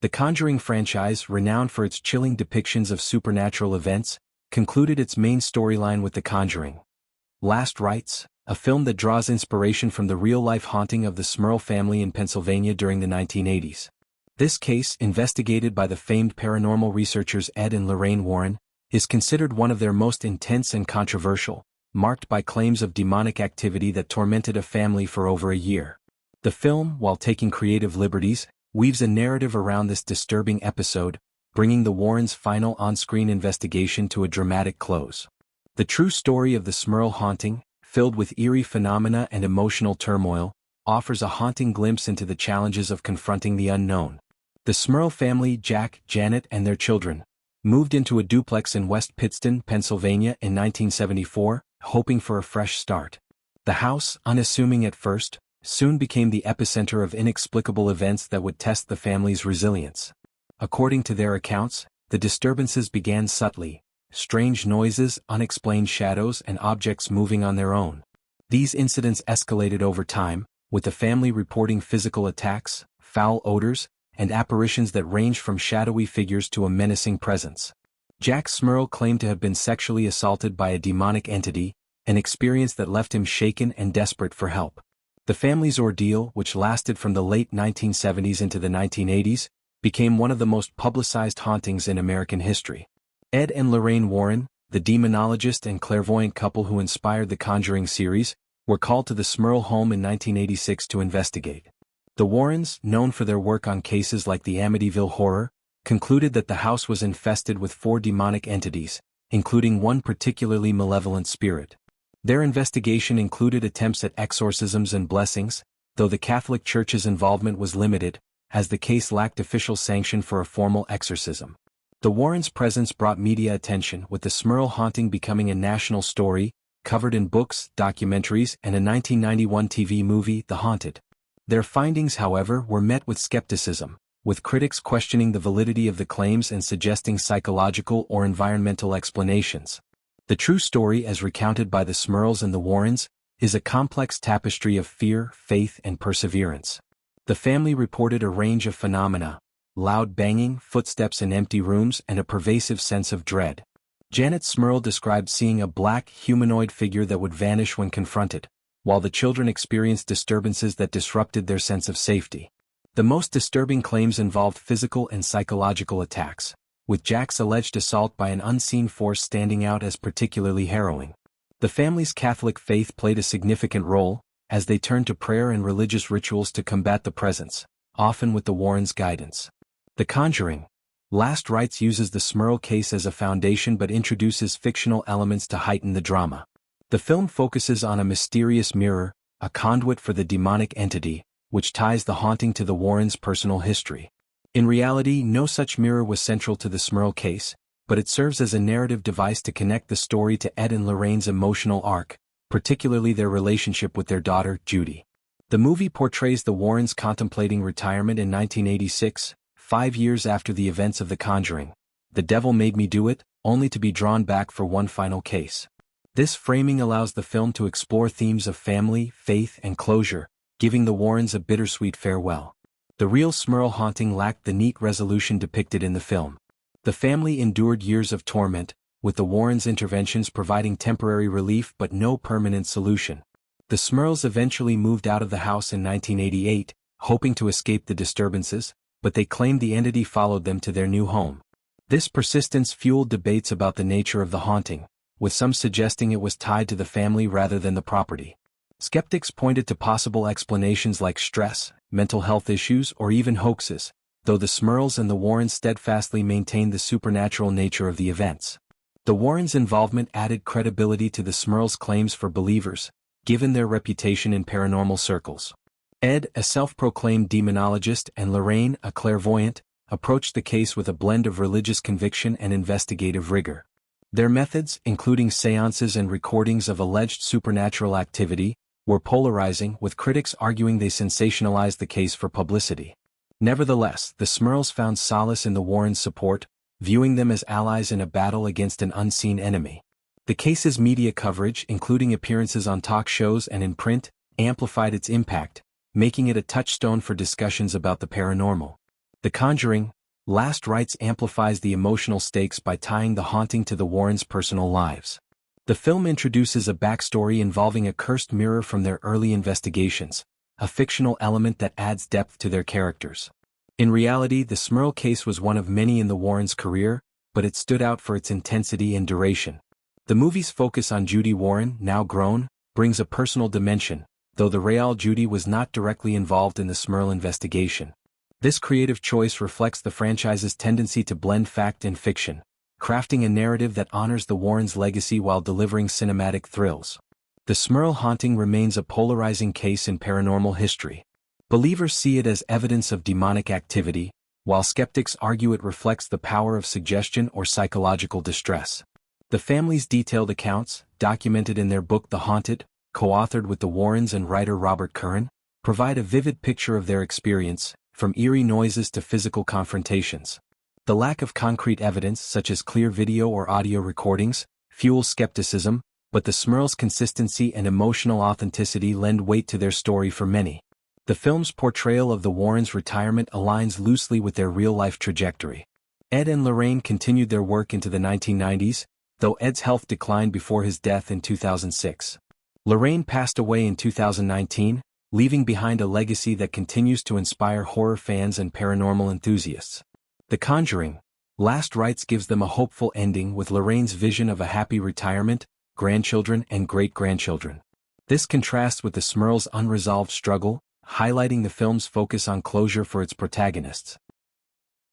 The Conjuring franchise, renowned for its chilling depictions of supernatural events, concluded its main storyline with The Conjuring. Last Rites, a film that draws inspiration from the real-life haunting of the Smurl family in Pennsylvania during the 1980s. This case, investigated by the famed paranormal researchers Ed and Lorraine Warren, is considered one of their most intense and controversial, marked by claims of demonic activity that tormented a family for over a year. The film, while taking creative liberties, weaves a narrative around this disturbing episode, bringing the Warrens' final on-screen investigation to a dramatic close. The true story of the Smurl haunting, filled with eerie phenomena and emotional turmoil, offers a haunting glimpse into the challenges of confronting the unknown. The Smurl family, Jack, Janet, and their children, moved into a duplex in West Pittston, Pennsylvania in 1974, hoping for a fresh start. The house, unassuming at first, soon became the epicenter of inexplicable events that would test the family's resilience. According to their accounts, the disturbances began subtly: strange noises, unexplained shadows, and objects moving on their own. These incidents escalated over time, with the family reporting physical attacks, foul odors, and apparitions that ranged from shadowy figures to a menacing presence. Jack Smurl claimed to have been sexually assaulted by a demonic entity, an experience that left him shaken and desperate for help. The family's ordeal, which lasted from the late 1970s into the 1980s, became one of the most publicized hauntings in American history. Ed and Lorraine Warren, the demonologist and clairvoyant couple who inspired the Conjuring series, were called to the Smurl home in 1986 to investigate. The Warrens, known for their work on cases like the Amityville Horror, concluded that the house was infested with 4 demonic entities, including one particularly malevolent spirit. Their investigation included attempts at exorcisms and blessings, though the Catholic Church's involvement was limited, as the case lacked official sanction for a formal exorcism. The Warrens' presence brought media attention, with the Smurl haunting becoming a national story, covered in books, documentaries, and a 1991 TV movie, The Haunted. Their findings, however, were met with skepticism, with critics questioning the validity of the claims and suggesting psychological or environmental explanations. The true story, as recounted by the Smurls and the Warrens, is a complex tapestry of fear, faith, and perseverance. The family reported a range of phenomena: loud banging, footsteps in empty rooms, and a pervasive sense of dread. Janet Smurl described seeing a black, humanoid figure that would vanish when confronted, while the children experienced disturbances that disrupted their sense of safety. The most disturbing claims involved physical and psychological attacks, with Jack's alleged assault by an unseen force standing out as particularly harrowing. The family's Catholic faith played a significant role, as they turned to prayer and religious rituals to combat the presence, often with the Warrens' guidance. The Conjuring. Last Rites uses the Smurl case as a foundation but introduces fictional elements to heighten the drama. The film focuses on a mysterious mirror, a conduit for the demonic entity, which ties the haunting to the Warrens' personal history. In reality, no such mirror was central to the Smurl case, but it serves as a narrative device to connect the story to Ed and Lorraine's emotional arc, particularly their relationship with their daughter, Judy. The movie portrays the Warrens contemplating retirement in 1986, 5 years after the events of The Conjuring. The Devil Made Me Do It, only to be drawn back for one final case. This framing allows the film to explore themes of family, faith, and closure, giving the Warrens a bittersweet farewell. The real Smurl haunting lacked the neat resolution depicted in the film. The family endured years of torment, with the Warrens' interventions providing temporary relief but no permanent solution. The Smurls eventually moved out of the house in 1988, hoping to escape the disturbances, but they claimed the entity followed them to their new home. This persistence fueled debates about the nature of the haunting, with some suggesting it was tied to the family rather than the property. Skeptics pointed to possible explanations like stress, mental health issues, or even hoaxes, though the Smurls and the Warrens steadfastly maintained the supernatural nature of the events. The Warrens' involvement added credibility to the Smurls' claims for believers, given their reputation in paranormal circles. Ed, a self-proclaimed demonologist, and Lorraine, a clairvoyant, approached the case with a blend of religious conviction and investigative rigor. Their methods, including seances and recordings of alleged supernatural activity, were polarizing, with critics arguing they sensationalized the case for publicity. Nevertheless, the Smurls found solace in the Warrens' support, viewing them as allies in a battle against an unseen enemy. The case's media coverage, including appearances on talk shows and in print, amplified its impact, making it a touchstone for discussions about the paranormal. The Conjuring, Last Rites amplifies the emotional stakes by tying the haunting to the Warrens' personal lives. The film introduces a backstory involving a cursed mirror from their early investigations, a fictional element that adds depth to their characters. In reality, the Smurl case was one of many in the Warrens' career, but it stood out for its intensity and duration. The movie's focus on Judy Warren, now grown, brings a personal dimension, though the real Judy was not directly involved in the Smurl investigation. This creative choice reflects the franchise's tendency to blend fact and fiction, crafting a narrative that honors the Warrens' legacy while delivering cinematic thrills. The Smurl haunting remains a polarizing case in paranormal history. Believers see it as evidence of demonic activity, while skeptics argue it reflects the power of suggestion or psychological distress. The family's detailed accounts, documented in their book The Haunted, co-authored with the Warrens and writer Robert Curran, provide a vivid picture of their experience, from eerie noises to physical confrontations. The lack of concrete evidence, such as clear video or audio recordings, fuels skepticism, but the Smurl's consistency and emotional authenticity lend weight to their story for many. The film's portrayal of the Warrens' retirement aligns loosely with their real-life trajectory. Ed and Lorraine continued their work into the 1990s, though Ed's health declined before his death in 2006. Lorraine passed away in 2019, leaving behind a legacy that continues to inspire horror fans and paranormal enthusiasts. The Conjuring, Last Rites gives them a hopeful ending with Lorraine's vision of a happy retirement, grandchildren and great-grandchildren. This contrasts with the Smurl's unresolved struggle, highlighting the film's focus on closure for its protagonists.